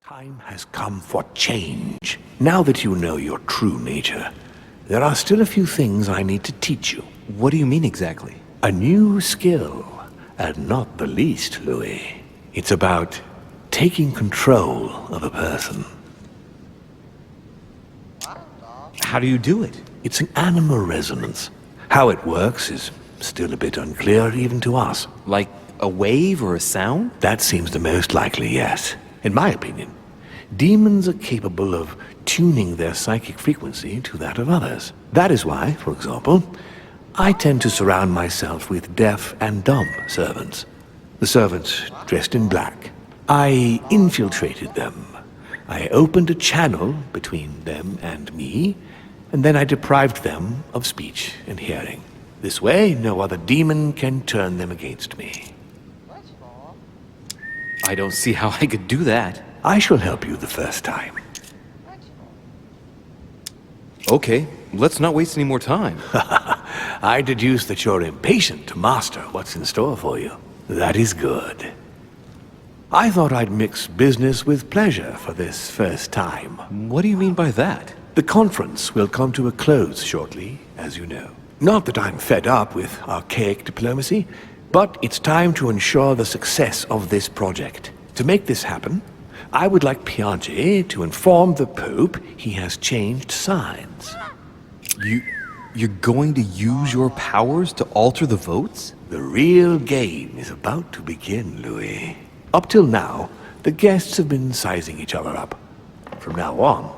Time has come for change. Now that you know your true nature, there are still a few things I need to teach you. What do you mean exactly? A new skill, and not the least, Louis. It's about taking control of a person. How do you do it? It's an animal resonance. How it works is still a bit unclear even to us. Like a wave or a sound? That seems the most likely, yes. In my opinion, demons are capable of tuning their psychic frequency to that of others. That is why, for example, I tend to surround myself with deaf and dumb servants. The servants dressed in black. I infiltrated them. I opened a channel between them and me, and then I deprived them of speech and hearing. This way, no other demon can turn them against me. I don't see how I could do that. I shall help you the first time. Okay, let's not waste any more time. I deduce that you're impatient to master what's in store for you. That is good. I thought I'd mix business with pleasure for this first time. What do you mean by that? The conference will come to a close shortly, as you know. Not that I'm fed up with archaic diplomacy, but it's time to ensure the success of this project. To make this happen, I would like Piaggi to inform the Pope he has changed sides. You're going to use your powers to alter the votes? The real game is about to begin, Louis. Up till now, the guests have been sizing each other up. From now on,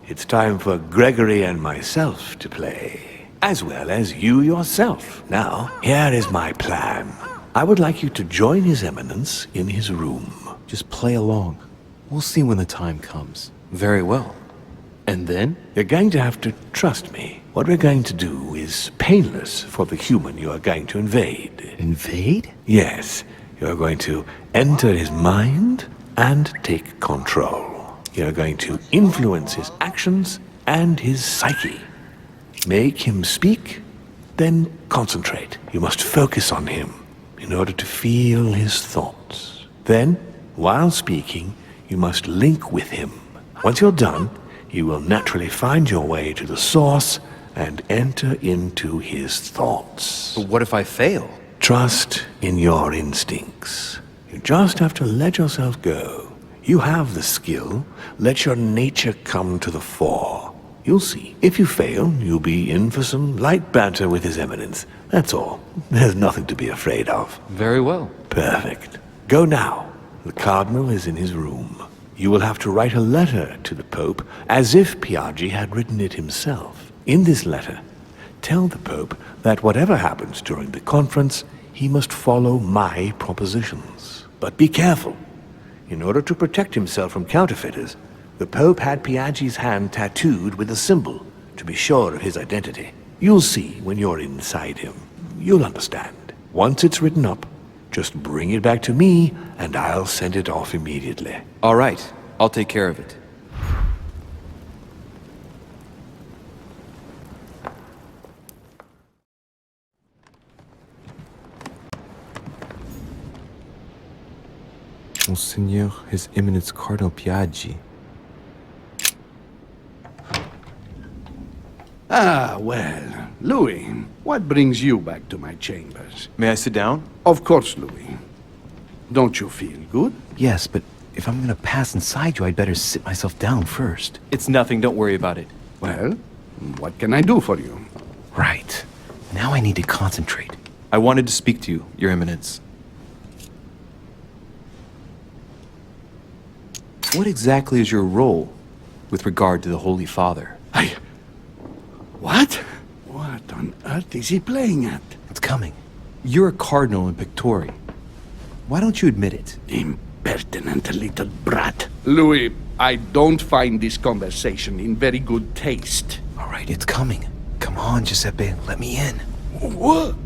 it's time for Gregory and myself to play, as well as you yourself. Now, here is my plan. I would like you to join His Eminence in his room. Just play along. We'll see when the time comes. Very well. And then? You're going to have to trust me. What we're going to do is painless for the human you are going to invade. Invade? Yes. You're going to enter his mind and take control. You're going to influence his actions and his psyche. Make him speak, then concentrate. You must focus on him in order to feel his thoughts. Then, while speaking, you must link with him. Once you're done, you will naturally find your way to the source and enter into his thoughts. But what if I fail? Trust in your instincts. You just have to let yourself go. You have the skill. Let your nature come to the fore. You'll see. If you fail, you'll be in for some light banter with His Eminence. That's all. There's nothing to be afraid of. Very well. Perfect. Go now. The Cardinal is in his room. You will have to write a letter to the Pope as if Piaggi had written it himself. In this letter, tell the Pope that whatever happens during the conference, he must follow my propositions. But be careful. In order to protect himself from counterfeiters, the Pope had Piaggi's hand tattooed with a symbol to be sure of his identity. You'll see when you're inside him. You'll understand. Once it's written up, just bring it back to me, and I'll send it off immediately. All right, I'll take care of it. Monseigneur, His Eminence Cardinal Piaggi. Ah, well, Louis, what brings you back to my chambers? May I sit down? Of course, Louis. Don't you feel good? Yes, but if I'm gonna pass inside you, I'd better sit myself down first. It's nothing, don't worry about it. Well, what can I do for you? Right. Now I need to concentrate. I wanted to speak to you, Your Eminence. What exactly is your role with regard to the Holy Father? What? What on earth is he playing at? It's coming. You're a cardinal in Pictori. Why don't you admit it? Impertinent little brat. Louis, I don't find this conversation in very good taste. All right, it's coming. Come on, Giuseppe, let me in. What?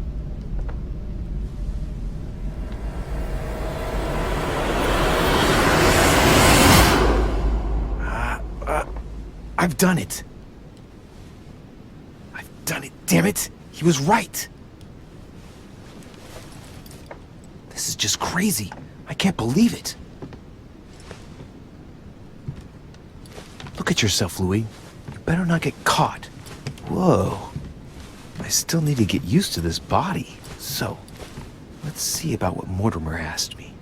I've done it. I've done it, damn it. He was right. This is just crazy. I can't believe it. at yourself, Louis. You better not get caught. Whoa. I still need to get used to this body. So, let's see about what Mortimer asked me.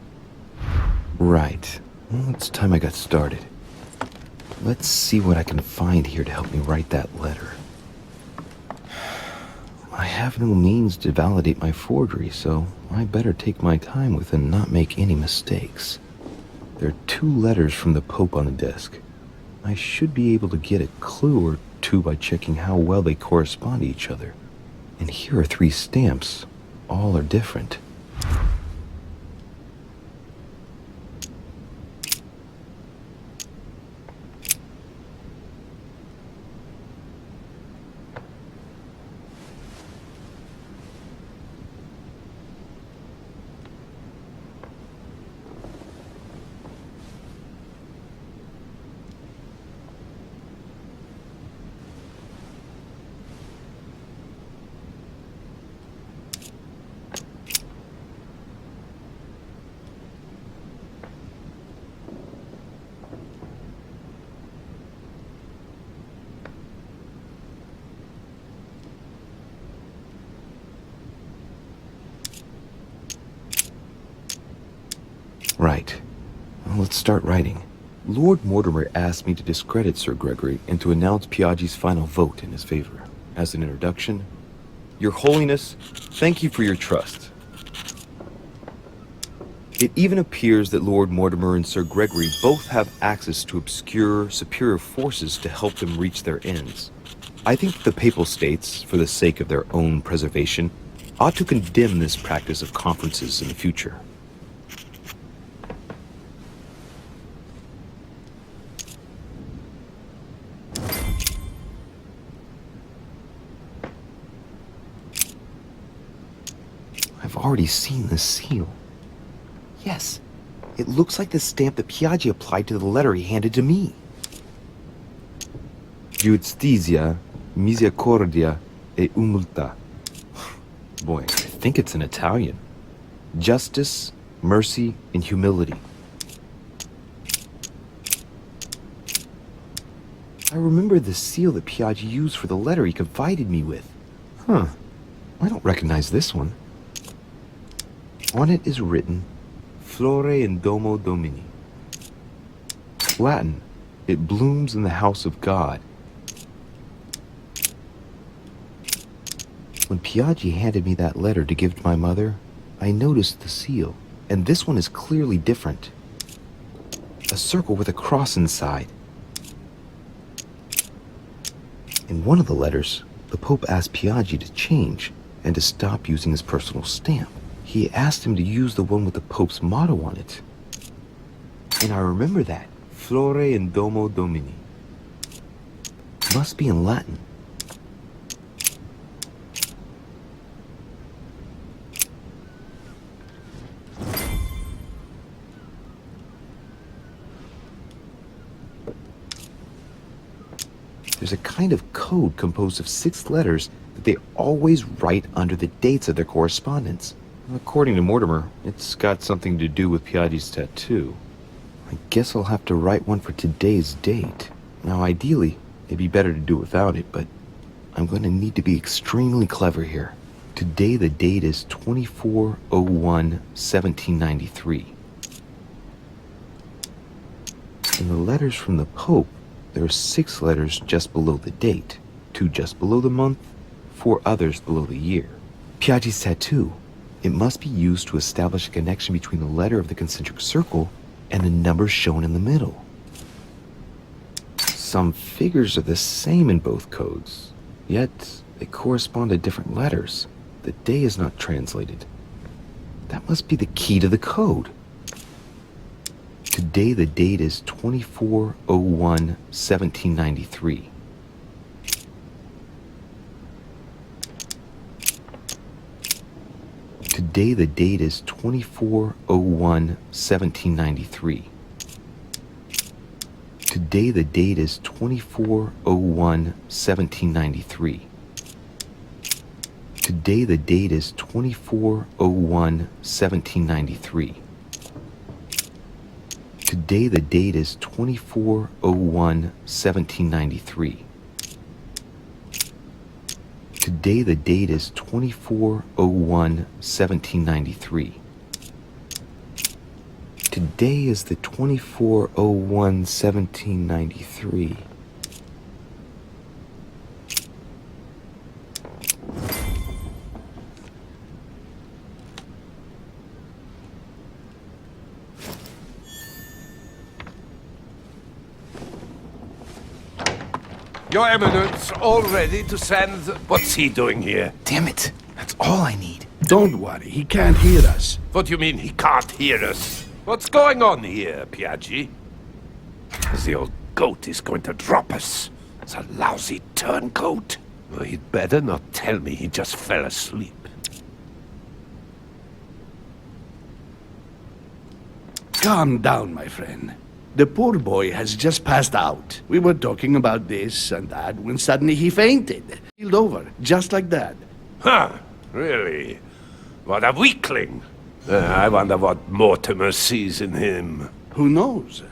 Right. Well, it's time I got started. Let's see what I can find here to help me write that letter. I have no means to validate my forgery, so I better take my time with it and not make any mistakes. There are 2 letters from the Pope on the desk. I should be able to get a clue or 2 by checking how well they correspond to each other. And here are 3 stamps. All are different. Right. Well, let's start writing. Lord Mortimer asked me to discredit Sir Gregory and to announce Piaggi's final vote in his favor. As an introduction, Your Holiness, thank you for your trust. It even appears that Lord Mortimer and Sir Gregory both have access to obscure, superior forces to help them reach their ends. I think the Papal States, for the sake of their own preservation, ought to condemn this practice of conferences in the future. I've already seen this seal. Yes, it looks like the stamp that Piaggi applied to the letter he handed to me. Giustizia, misericordia e umiltà. Boy, I think it's in Italian. Justice, mercy, and humility. I remember the seal that Piaggi used for the letter he confided me with. Huh, I don't recognize this one. On it is written, Flore in Domo Domini. Latin, it blooms in the house of God. When Piaggi handed me that letter to give to my mother, I noticed the seal, and this one is clearly different. A circle with a cross inside. In one of the letters, the Pope asked Piaggi to change and to stop using his personal stamp. He asked him to use the one with the Pope's motto on it. And I remember that. Flore in Domo Domini. Must be in Latin. There's a kind of code composed of 6 letters that they always write under the dates of their correspondence. According to Mortimer, it's got something to do with Piaggi's tattoo. I guess I'll have to write one for today's date. Now, ideally, it'd be better to do without it, but I'm going to need to be extremely clever here. Today, the date is 24/01/1793. In the letters from the Pope, there are 6 letters just below the date, 2 just below the month, 4 others below the year. Piaggi's tattoo. It must be used to establish a connection between the letter of the concentric circle and the numbers shown in the middle. Some figures are the same in both codes, yet they correspond to different letters. The day is not translated. That must be the key to the code. Today the date is 24/01/1793. Today the date is 24/01/1793. Today the date is 24/01/1793. Today the date is 24/01/1793. Today the date is 24/01/1793. Today the date is 24/01/1793. Today is the 24/01/1793. Your Eminence, all ready to send... What's he doing here? Damn it! That's all I need. Don't worry, he can't hear us. What do you mean he can't hear us? What's going on here, Piaggi? The old goat is going to drop us. The lousy turncoat. Well, he'd better not tell me he just fell asleep. Calm down, my friend. The poor boy has just passed out. We were talking about this and that when suddenly he fainted. Keeled over, just like that. Huh, really? What a weakling. I wonder what Mortimer sees in him. Who knows?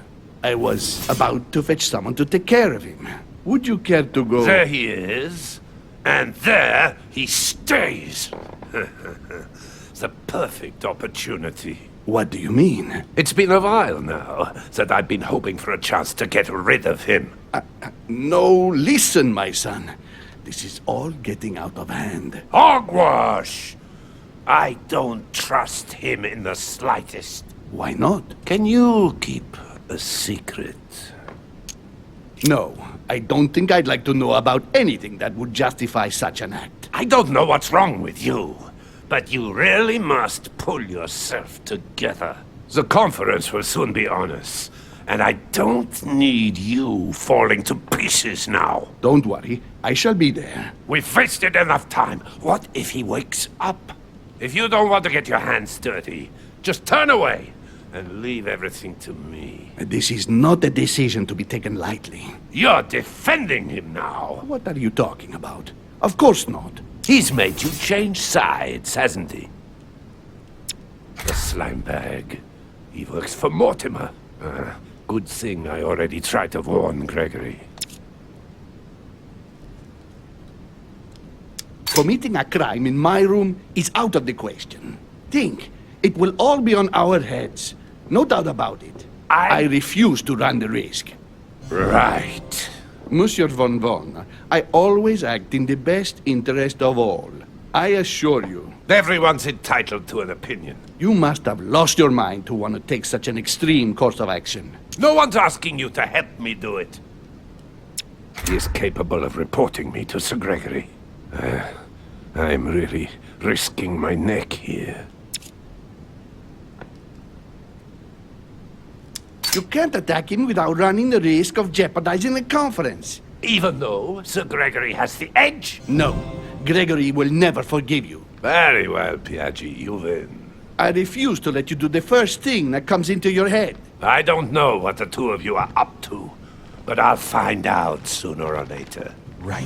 I was about to fetch someone to take care of him. Would you care to go? There he is. And there he stays. The perfect opportunity. What do you mean? It's been a while now that I've been hoping for a chance to get rid of him. No, listen, my son. This is all getting out of hand. Hogwash! I don't trust him in the slightest. Why not? Can you keep a secret? No, I don't think I'd like to know about anything that would justify such an act. I don't know what's wrong with you, but you really must pull yourself together. The conference will soon be on us, and I don't need you falling to pieces now. Don't worry, I shall be there. We've wasted enough time. What if he wakes up? If you don't want to get your hands dirty, just turn away and leave everything to me. This is not a decision to be taken lightly. You're defending him now. What are you talking about? Of course not. He's made you change sides, hasn't he? The slime bag. He works for Mortimer. Good thing I already tried to warn Gregory. Committing a crime in my room is out of the question. Think, it will all be on our heads. No doubt about it. I refuse to run the risk. Right. Monsieur von Von, I always act in the best interest of all. I assure you. Everyone's entitled to an opinion. You must have lost your mind to want to take such an extreme course of action. No one's asking you to help me do it. He is capable of reporting me to Sir Gregory. I'm really risking my neck here. You can't attack him without running the risk of jeopardizing the conference. Even though Sir Gregory has the edge? No, Gregory will never forgive you. Very well, Piaggi, you win. I refuse to let you do the first thing that comes into your head. I don't know what the two of you are up to, but I'll find out sooner or later. Right.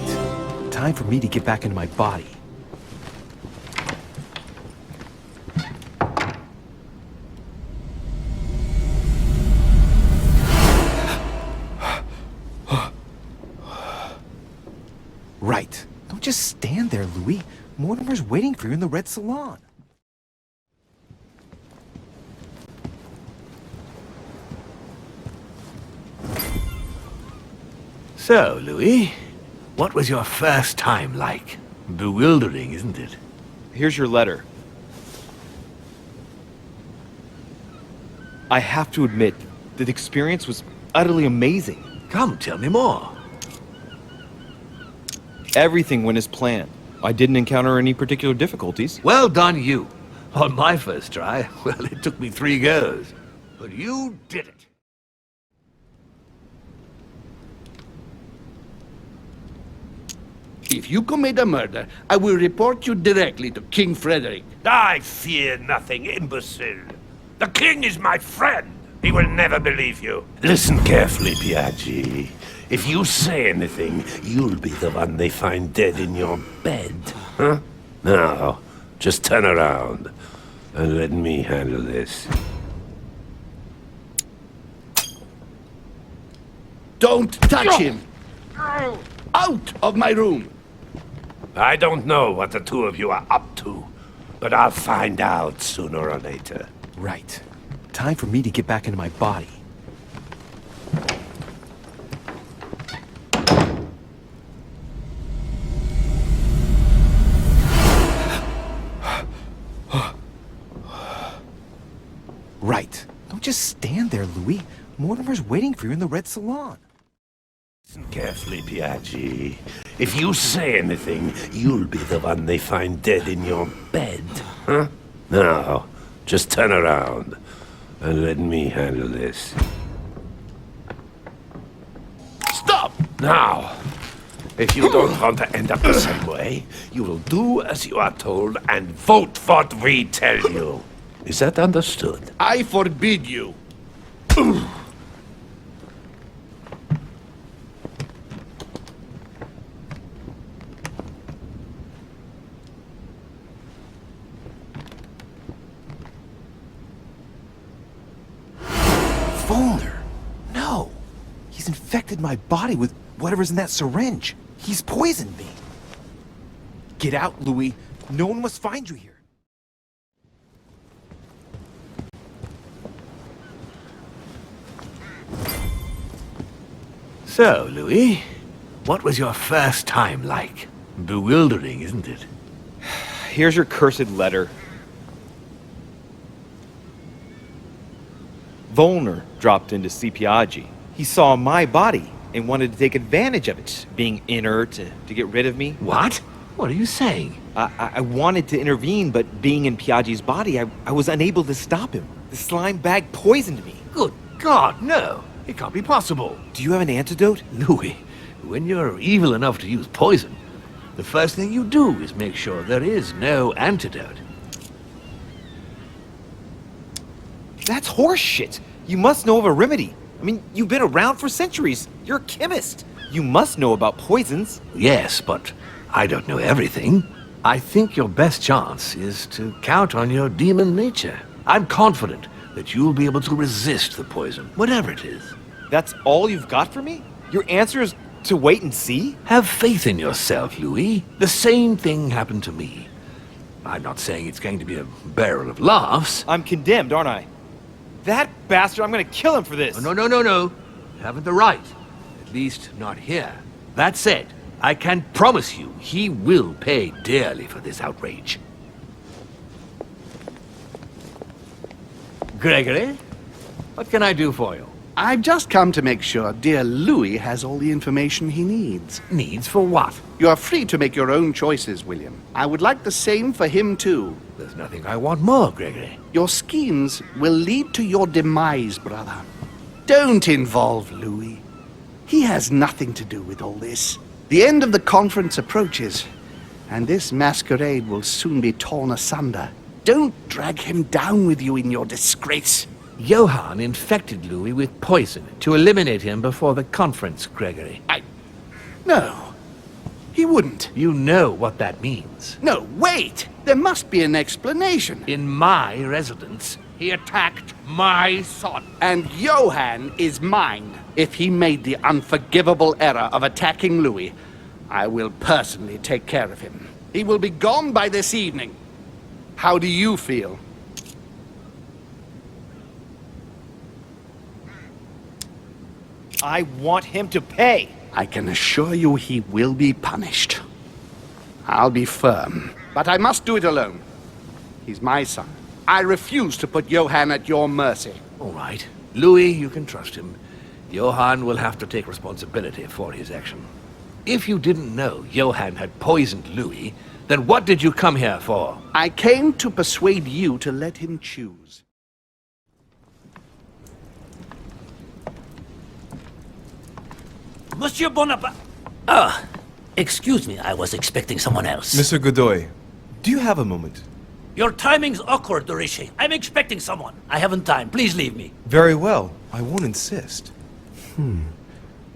Time for me to get back into my body. Right. Don't just stand there, Louis. Mortimer's waiting for you in the red salon. So, Louis, what was your first time like? Bewildering, isn't it? Here's your letter. I have to admit, the experience was utterly amazing. Come, tell me more. Everything went as planned. I didn't encounter any particular difficulties. Well done, you. On my first try, well, it took me 3 goes. But you did it. If you commit a murder, I will report you directly to King Frederick. I fear nothing, imbecile. The king is my friend. He will never believe you. Listen carefully, Piaggi. If you say anything, you'll be the one they find dead in your bed. Huh? Now, just turn around and let me handle this. Don't touch him! Out of my room! I don't know what the two of you are up to, but I'll find out sooner or later. Right. Time for me to get back into my body. Right. Don't just stand there, Louis. Mortimer's waiting for you in the red salon. Listen carefully, Piaggi. If you say anything, you'll be the one they find dead in your bed. Huh? Now, just turn around and let me handle this. Stop! Now, if you don't want to end up the same way, you will do as you are told and vote what we tell you. Is that understood? I forbid you. Volner! No! He's infected my body with whatever's in that syringe. He's poisoned me. Get out, Louis. No one must find you here. So, Louis, what was your first time like? Bewildering, isn't it? Here's your cursed letter. Volner dropped in to see Piaggi. He saw my body and wanted to take advantage of it, being inert, to get rid of me. What? What are you saying? I wanted to intervene, but being in Piaggi's body, I was unable to stop him. The slime bag poisoned me. Good God, no! It can't be possible. Do you have an antidote? Louis, when you're evil enough to use poison, the first thing you do is make sure there is no antidote. That's horseshit. You must know of a remedy. I mean, you've been around for centuries. You're a chemist. You must know about poisons. Yes, but I don't know everything. I think your best chance is to count on your demon nature. I'm confident that you'll be able to resist the poison, whatever it is. That's all you've got for me? Your answer is to wait and see? Have faith in yourself, Louis. The same thing happened to me. I'm not saying it's going to be a barrel of laughs. I'm condemned, aren't I? That bastard, I'm gonna kill him for this. No. You haven't the right. At least not here. That said, I can promise you he will pay dearly for this outrage. Gregory, what can I do for you? I've just come to make sure dear Louis has all the information he needs. Needs for what? You are free to make your own choices, William. I would like the same for him, too. There's nothing I want more, Gregory. Your schemes will lead to your demise, brother. Don't involve Louis. He has nothing to do with all this. The end of the conference approaches, and this masquerade will soon be torn asunder. Don't drag him down with you in your disgrace. Johann infected Louis with poison to eliminate him before the conference, Gregory. No, he wouldn't. You know what that means. No, wait! There must be an explanation. In my residence, he attacked my son. And Johann is mine. If he made the unforgivable error of attacking Louis, I will personally take care of him. He will be gone by this evening. How do you feel? I want him to pay. I can assure you he will be punished. I'll be firm, but I must do it alone. He's my son. I refuse to put Johann at your mercy. All right. Louis, you can trust him. Johann will have to take responsibility for his action. If you didn't know Johann had poisoned Louis, then what did you come here for? I came to persuade you to let him choose. Monsieur Bonaparte... excuse me, I was expecting someone else. Mr. Godoy, do you have a moment? Your timing's awkward, Dorishi. I'm expecting someone. I haven't time. Please leave me. Very well. I won't insist.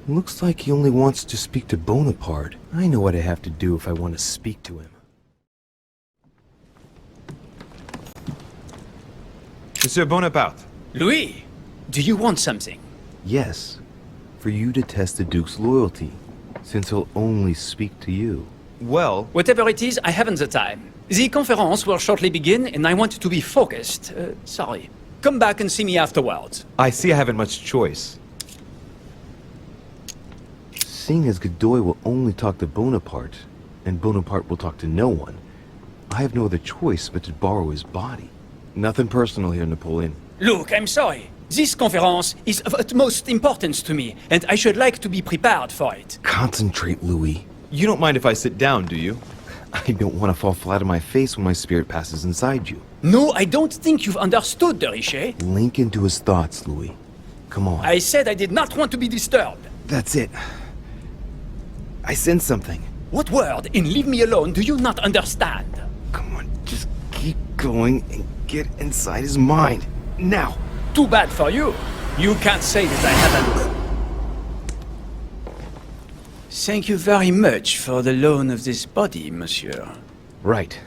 Looks like he only wants to speak to Bonaparte. I know what I have to do if I want to speak to him. Monsieur Bonaparte. Louis, do you want something? Yes. for you to test the Duke's loyalty, since he'll only speak to you. Well, Whatever it is, I haven't the time. The conference will shortly begin, and I want to be focused. Sorry. Come back and see me afterwards. I see I haven't much choice. Seeing as Godoy will only talk to Bonaparte, and Bonaparte will talk to no one, I have no other choice but to borrow his body. Nothing personal here, Napoleon. Look, I'm sorry. This conference is of utmost importance to me, and I should like to be prepared for it. Concentrate, Louis. You don't mind if I sit down, do you? I don't want to fall flat on my face when my spirit passes inside you. No, I don't think you've understood, de Richet. Link into his thoughts, Louis. Come on. I said I did not want to be disturbed. That's it. I sense something. What word in leave me alone do you not understand? Come on, just keep going and get inside his mind. Now! Too bad for you. You can't say that I haven't. Thank you very much for the loan of this body, monsieur. Right.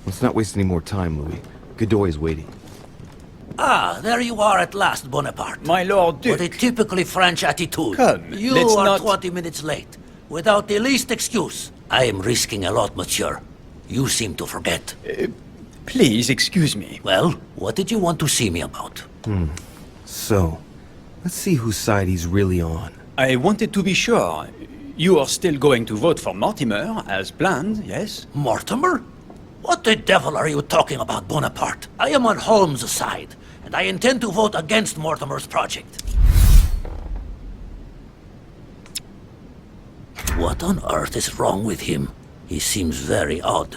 Let's not waste any more time, Louis. Godoy is waiting. Ah, there you are at last, Bonaparte. My Lord Duke. What a typically French attitude. Come, you let's are not- 20 minutes late, without the least excuse. I am risking a lot, monsieur. You seem to forget. Please excuse me. Well, what did you want to see me about? So, let's see whose side he's really on. I wanted to be sure. You are still going to vote for Mortimer, as planned, yes? Mortimer? What the devil are you talking about, Bonaparte? I am on Holmes' side, and I intend to vote against Mortimer's project. What on earth is wrong with him? He seems very odd.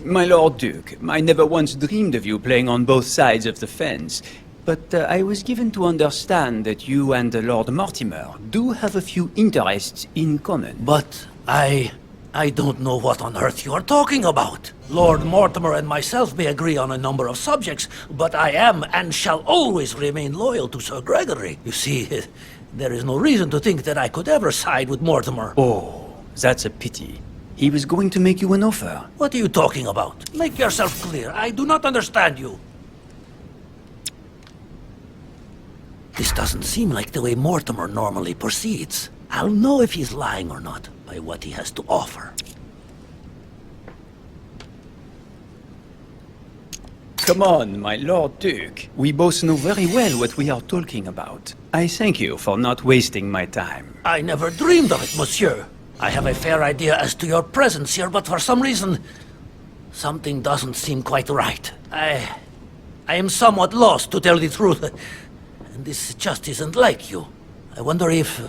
My Lord Duke, I never once dreamed of you playing on both sides of the fence. But I was given to understand that you and Lord Mortimer do have a few interests in common. But I don't know what on earth you are talking about. Lord Mortimer and myself may agree on a number of subjects, but I am and shall always remain loyal to Sir Gregory. You see, there is no reason to think that I could ever side with Mortimer. Oh, that's a pity. He was going to make you an offer. What are you talking about? Make yourself clear. I do not understand you. This doesn't seem like the way Mortimer normally proceeds. I'll know if he's lying or not by what he has to offer. Come on, my Lord Duke. We both know very well what we are talking about. I thank you for not wasting my time. I never dreamed of it, monsieur. I have a fair idea as to your presence here, but for some reason, something doesn't seem quite right. I am somewhat lost, to tell the truth. And this just isn't like you. I wonder if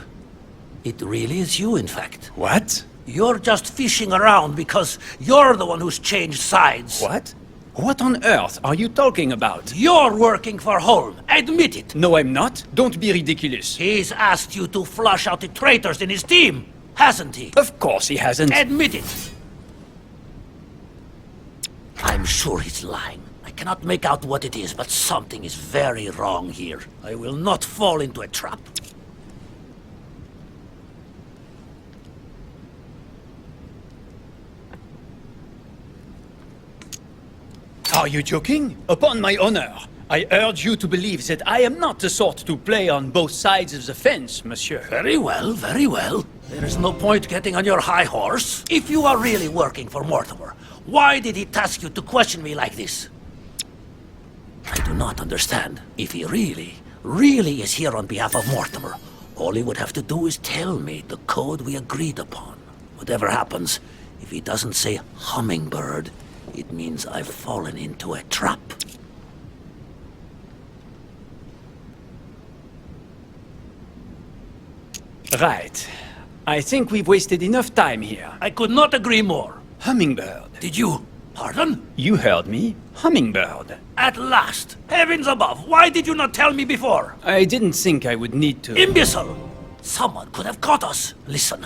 it really is you, in fact. What? You're just fishing around because you're the one who's changed sides. What? What on earth are you talking about? You're working for Holm. Admit it. No, I'm not. Don't be ridiculous. He's asked you to flush out the traitors in his team, hasn't he? Of course he hasn't. Admit it. I'm sure he's lying. I cannot make out what it is, but something is very wrong here. I will not fall into a trap. Are you joking? Upon my honor, I urge you to believe that I am not the sort to play on both sides of the fence, monsieur. Very well, very well. There is no point getting on your high horse. If you are really working for Mortimer, why did he task you to question me like this? I do not understand. If he really is here on behalf of Mortimer, all he would have to do is tell me the code we agreed upon. Whatever happens, if he doesn't say hummingbird, it means I've fallen into a trap. Right. I think we've wasted enough time here. I could not agree more. Hummingbird. Did you? Pardon? You heard me. Hummingbird. At last! Heavens above, why did you not tell me before? I didn't think I would need to. Imbecile! Someone could have caught us. Listen,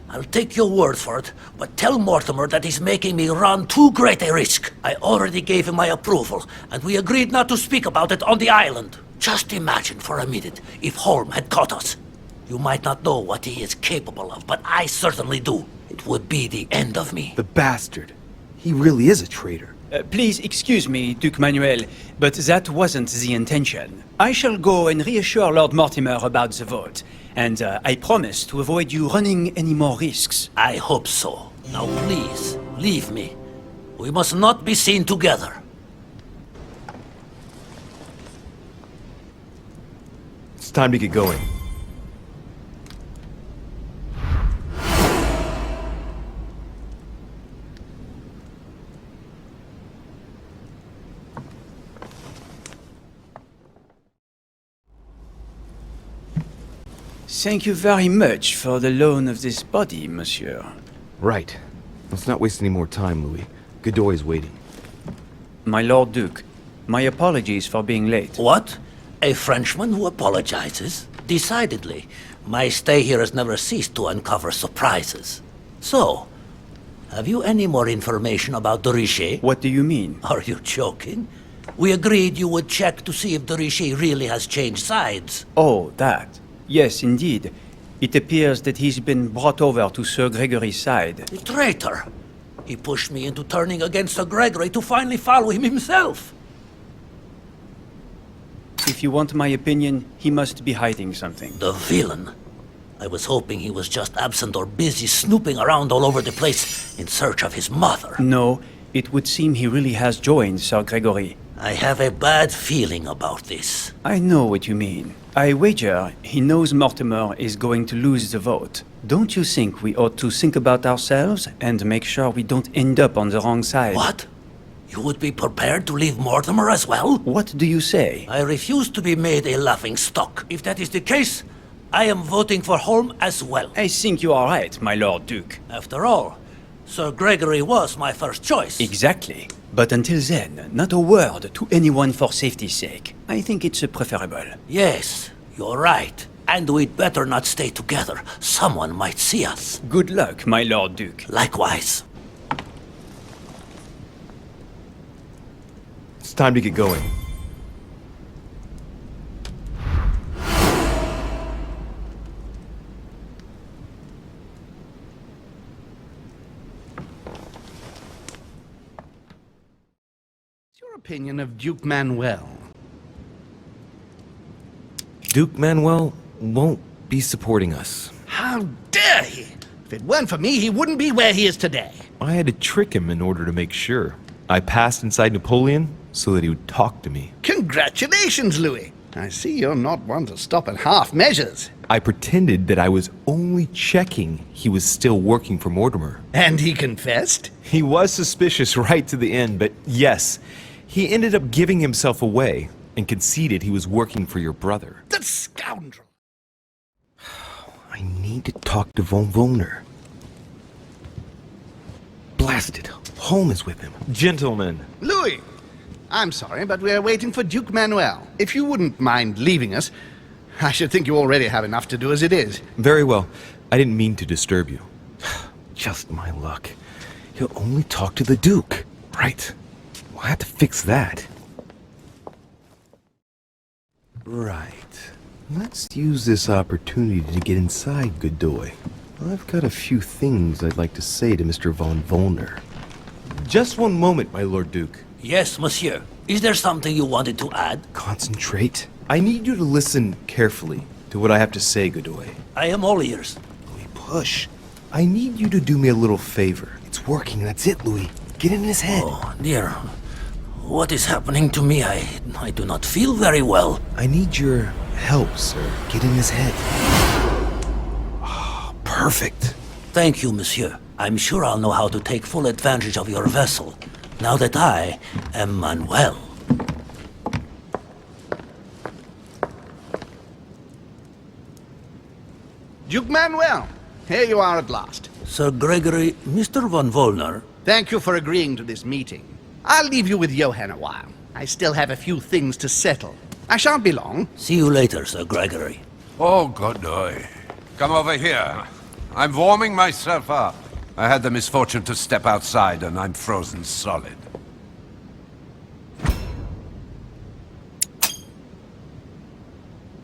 I'll take your word for it, but tell Mortimer that he's making me run too great a risk. I already gave him my approval, and we agreed not to speak about it on the island. Just imagine for a minute if Holm had caught us. You might not know what he is capable of, but I certainly do. It would be the end of me. The bastard. He really is a traitor. Please excuse me, Duke Manuel, but that wasn't the intention. I shall go and reassure Lord Mortimer about the vote, and I promise to avoid you running any more risks. I hope so. Now please, leave me. We must not be seen together. It's time to get going. Thank you very much for the loan of this body, monsieur. Right. Let's not waste any more time, Louis. Godoy is waiting. My Lord Duke, my apologies for being late. What? A Frenchman who apologizes? Decidedly. My stay here has never ceased to uncover surprises. So, have you any more information about de Richet? What do you mean? Are you joking? We agreed you would check to see if de Richet really has changed sides. Oh, that. Yes, indeed. It appears that he's been brought over to Sir Gregory's side. The traitor! He pushed me into turning against Sir Gregory to finally follow him himself. If you want my opinion, he must be hiding something. The villain. I was hoping he was just absent or busy snooping around all over the place in search of his mother. No, it would seem he really has joined Sir Gregory. I have a bad feeling about this. I know what you mean. I wager he knows Mortimer is going to lose the vote. Don't you think we ought to think about ourselves and make sure we don't end up on the wrong side? What? You would be prepared to leave Mortimer as well? What do you say? I refuse to be made a laughing stock. If that is the case, I am voting for Holm as well. I think you are right, my Lord Duke. After all, Sir Gregory was my first choice. Exactly. But until then, not a word to anyone for safety's sake. I think it's preferable. Yes, you're right. And we'd better not stay together. Someone might see us. Good luck, my Lord Duke. Likewise. It's time to get going. What's your opinion of Duke Manuel? Duke Manuel won't be supporting us. How dare he! If it weren't for me, he wouldn't be where he is today. I had to trick him in order to make sure. I passed inside Napoleon so that he would talk to me. Congratulations, Louis. I see you're not one to stop at half measures. I pretended that I was only checking he was still working for Mortimer. And he confessed? He was suspicious right to the end, but yes, he ended up giving himself away and conceded he was working for your brother. That scoundrel! I need to talk to von Wollner. Blasted. Holm is with him. Gentlemen. Louis! I'm sorry, but we're waiting for Duke Manuel. If you wouldn't mind leaving us, I should think you already have enough to do as it is. Very well. I didn't mean to disturb you. Just my luck. He'll only talk to the Duke. Right. We'll have to fix that. Right. Let's use this opportunity to get inside Godoy. I've got a few things I'd like to say to Mr. von Wollner. Just one moment, my Lord Duke. Yes, monsieur. Is there something you wanted to add? Concentrate. I need you to listen carefully to what I have to say, Godoy. I am all ears. Louis, push. I need you to do me a little favor. It's working, that's it, Louis. Get in his head. Oh, dear. What is happening to me? I do not feel very well. I need your help, sir. Get in his head. Oh, perfect. Thank you, monsieur. I'm sure I'll know how to take full advantage of your vessel, now that I am Manuel. Duke Manuel, here you are at last. Sir Gregory, Mr. von Wollner. Thank you for agreeing to this meeting. I'll leave you with Johann a while. I still have a few things to settle. I shan't be long. See you later, Sir Gregory. Oh, Godoy. Come over here. I'm warming myself up. I had the misfortune to step outside and I'm frozen solid.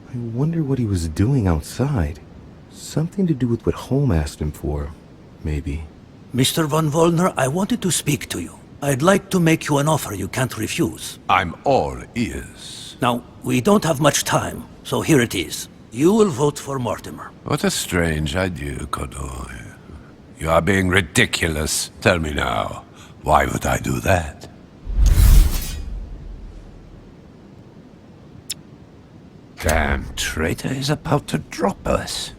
I wonder what he was doing outside. Something to do with what Holm asked him for, maybe. Mr. von Wollner, I wanted to speak to you. I'd like to make you an offer you can't refuse. I'm all ears. Now, we don't have much time, so here it is. You will vote for Mortimer. What a strange idea, Godoy. You are being ridiculous. Tell me now, why would I do that? Damn traitor is about to drop us.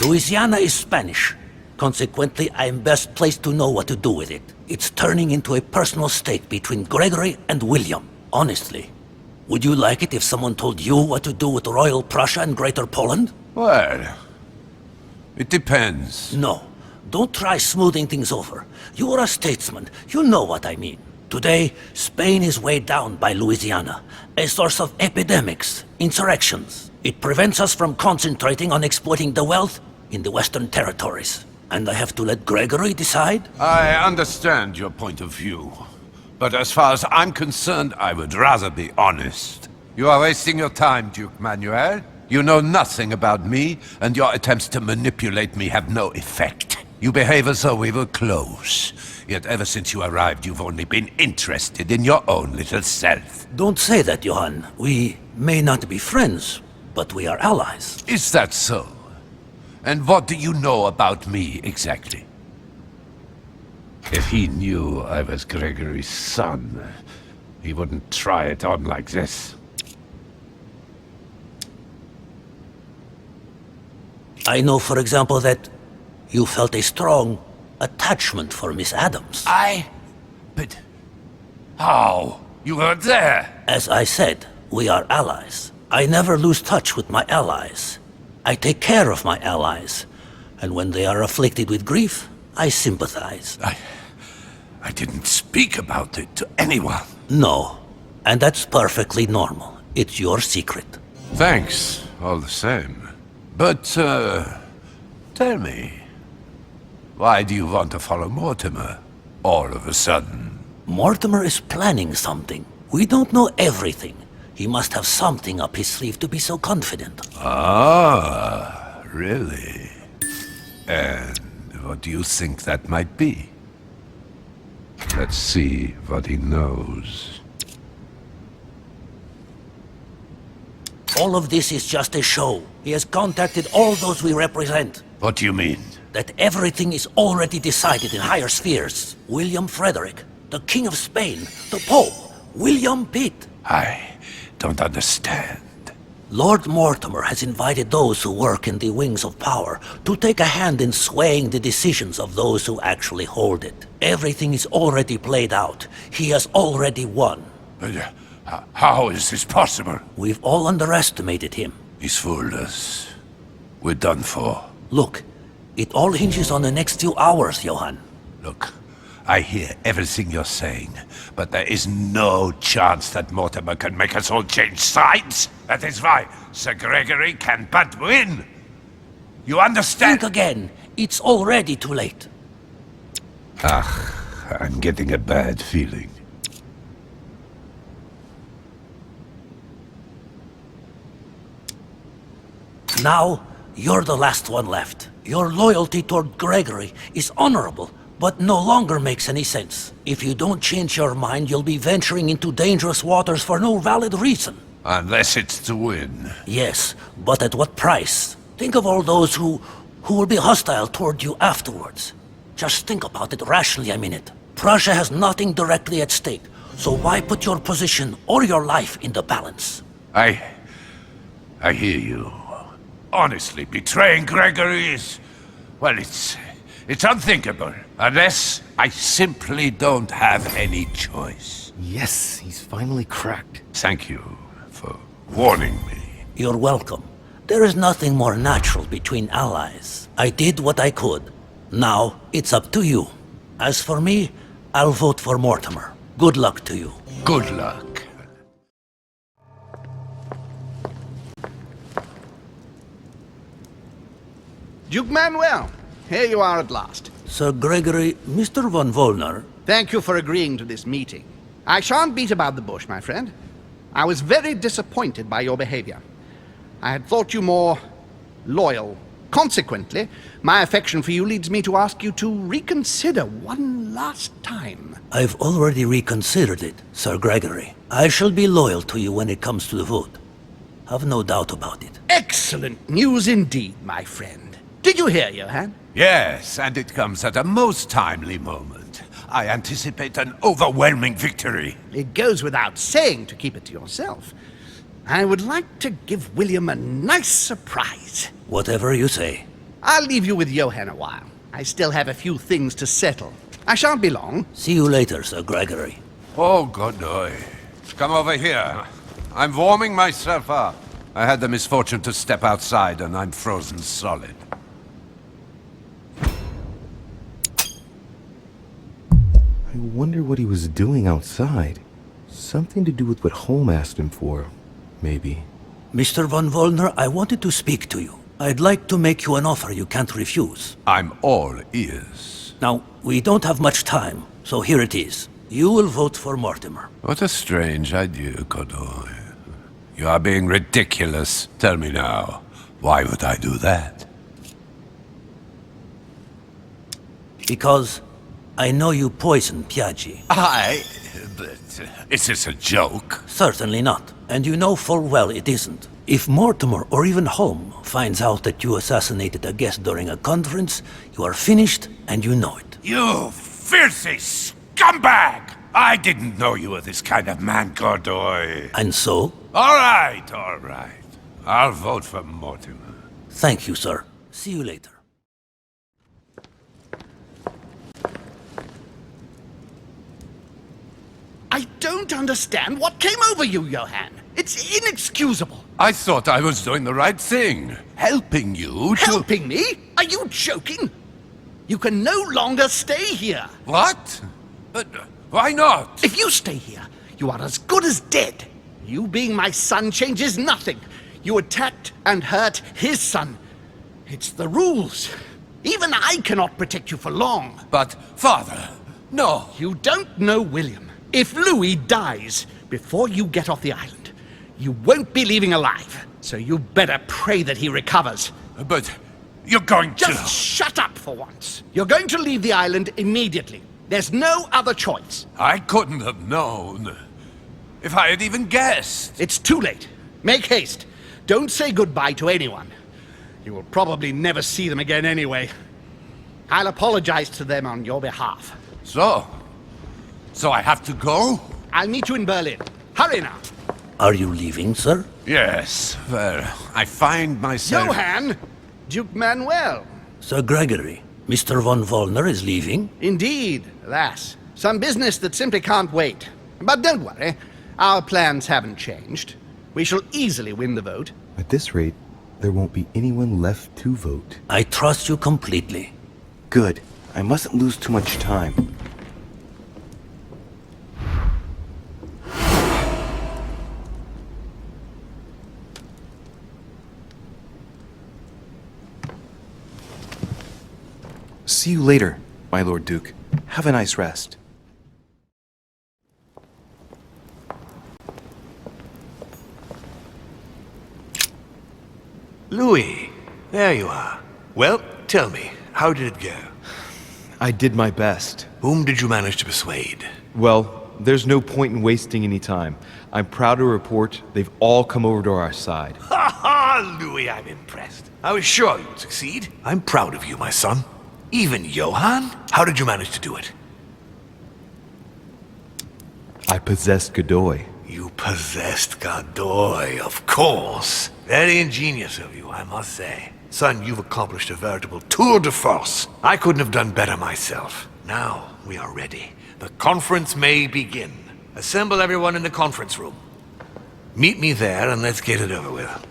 Louisiana is Spanish. Consequently, I am best placed to know what to do with it. It's turning into a personal stake between Gregory and William. Honestly, would you like it if someone told you what to do with Royal Prussia and Greater Poland? Well, it depends. No. Don't try smoothing things over. You are a statesman. You know what I mean. Today, Spain is weighed down by Louisiana, a source of epidemics, insurrections. It prevents us from concentrating on exploiting the wealth in the Western territories. And I have to let Gregory decide? I understand your point of view. But as far as I'm concerned, I would rather be honest. You are wasting your time, Duke Manuel. You know nothing about me, and your attempts to manipulate me have no effect. You behave as though we were close. Yet ever since you arrived, you've only been interested in your own little self. Don't say that, Johann. We may not be friends, but we are allies. Is that so? And what do you know about me, exactly? If he knew I was Gregory's son, he wouldn't try it on like this. I know, for example, that you felt a strong attachment for Miss Adams. But... how? You were there! As I said, we are allies. I never lose touch with my allies. I take care of my allies. And when they are afflicted with grief, I sympathize. I didn't speak about it to anyone. No. And that's perfectly normal. It's your secret. Thanks, all the same. But, tell me, why do you want to follow Mortimer, all of a sudden? Mortimer is planning something. We don't know everything. He must have something up his sleeve to be so confident. Ah, really? And what do you think that might be? Let's see what he knows. All of this is just a show. He has contacted all those we represent. What do you mean? That everything is already decided in higher spheres. William Frederick, the King of Spain, the Pope, William Pitt. I don't understand. Lord Mortimer has invited those who work in the wings of power to take a hand in swaying the decisions of those who actually hold it. Everything is already played out. He has already won. But how is this possible? We've all underestimated him. He's fooled us. We're done for. Look, it all hinges on the next few hours, Johann. Look, I hear everything you're saying, but there is no chance that Mortimer can make us all change sides. That is why Sir Gregory can but win. You understand? Think again. It's already too late. I'm getting a bad feeling. Now, you're the last one left. Your loyalty toward Gregory is honorable, but no longer makes any sense. If you don't change your mind, you'll be venturing into dangerous waters for no valid reason. Unless it's to win. Yes, but at what price? Think of all those who will be hostile toward you afterwards. Just think about it rationally a minute. Prussia has nothing directly at stake, so why put your position or your life in the balance? I hear you. Honestly, betraying Gregory is... well, it's unthinkable. Unless I simply don't have any choice. Yes, he's finally cracked. Thank you for warning me. You're welcome. There is nothing more natural between allies. I did what I could. Now, it's up to you. As for me, I'll vote for Mortimer. Good luck to you. Good luck. Duke Manuel, here you are at last. Sir Gregory, Mr. von Wollner. Thank you for agreeing to this meeting. I shan't beat about the bush, my friend. I was very disappointed by your behavior. I had thought you more loyal. Consequently, my affection for you leads me to ask you to reconsider one last time. I've already reconsidered it, Sir Gregory. I shall be loyal to you when it comes to the vote. Have no doubt about it. Excellent news indeed, my friend. Did you hear, Johann? Yes, and it comes at a most timely moment. I anticipate an overwhelming victory. It goes without saying to keep it to yourself. I would like to give William a nice surprise. Whatever you say. I'll leave you with Johann a while. I still have a few things to settle. I shan't be long. See you later, Sir Gregory. Oh, Godoy. Come over here. I'm warming myself up. I had the misfortune to step outside and I'm frozen solid. I wonder what he was doing outside. Something to do with what Holm asked him for, maybe. Mr. von Wollner, I wanted to speak to you. I'd like to make you an offer you can't refuse. I'm all ears. Now, we don't have much time, so here it is. You will vote for Mortimer. What a strange idea, Godoy. You are being ridiculous. Tell me now, why would I do that? Because I know you poisoned Piaggi. But is this a joke? Certainly not. And you know full well it isn't. If Mortimer or even Holm finds out that you assassinated a guest during a conference, you are finished and you know it. You filthy scumbag! I didn't know you were this kind of man, Godoy. And so? All right, all right. I'll vote for Mortimer. Thank you, sir. See you later. I don't understand what came over you, Johann. It's inexcusable. I thought I was doing the right thing. Helping you to... Helping me? Are you joking? You can no longer stay here. What? But why not? If you stay here, you are as good as dead. You being my son changes nothing. You attacked and hurt his son. It's the rules. Even I cannot protect you for long. But, Father, no. You don't know William. If Louis dies before you get off the island, you won't be leaving alive. So you better pray that he recovers. But you're going to... Just shut up for once. You're going to leave the island immediately. There's no other choice. I couldn't have known. If I had even guessed. It's too late. Make haste. Don't say goodbye to anyone. You will probably never see them again anyway. I'll apologize to them on your behalf. So I have to go? I'll meet you in Berlin. Hurry now. Are you leaving, sir? Yes. Well, I find myself... Johann! Duke Manuel. Sir Gregory, Mr. von Wollner is leaving? Indeed, alas. Some business that simply can't wait. But don't worry. Our plans haven't changed. We shall easily win the vote. At this rate, there won't be anyone left to vote. I trust you completely. Good. I mustn't lose too much time. See you later, my Lord Duke. Have a nice rest. Louis, there you are. Well, tell me, how did it go? I did my best. Whom did you manage to persuade? Well, there's no point in wasting any time. I'm proud to report they've all come over to our side. Ha ha, Louis, I'm impressed. I was sure you'd succeed. I'm proud of you, my son. Even Johann? How did you manage to do it? I possessed Godoy. You possessed Godoy, of course. Very ingenious of you, I must say. Son, you've accomplished a veritable tour de force. I couldn't have done better myself. Now, we are ready. The conference may begin. Assemble everyone in the conference room. Meet me there and let's get it over with.